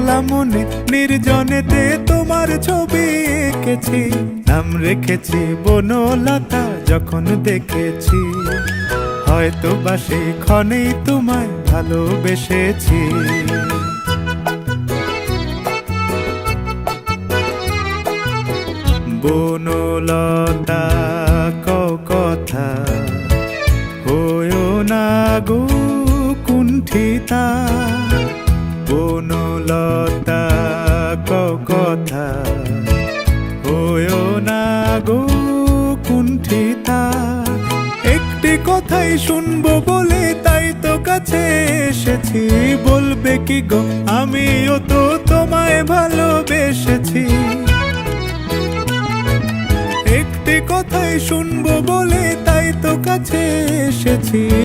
একলা মনে নির্জনেতে তোমার ছবি এঁকেছি, নাম রেখেছি বনলতা যখন দেখেছি, হয়তো বা সেই ক্ষণেই তোমায় ভালোবেসেছি। বনলতা কও কথা, হয়ো না গো কুণ্ঠিতা, বনলতা কও কথা, হয়ো না গো কুণ্ঠিতা। একটি কথাই শুনবো বলে তাই তো কাছে এসেছি, বলবে কি গো আমিও তো তোমায় ভালোবেসেছি। একটি কথাই শুনবো বলে তাই তো কাছে এসেছি।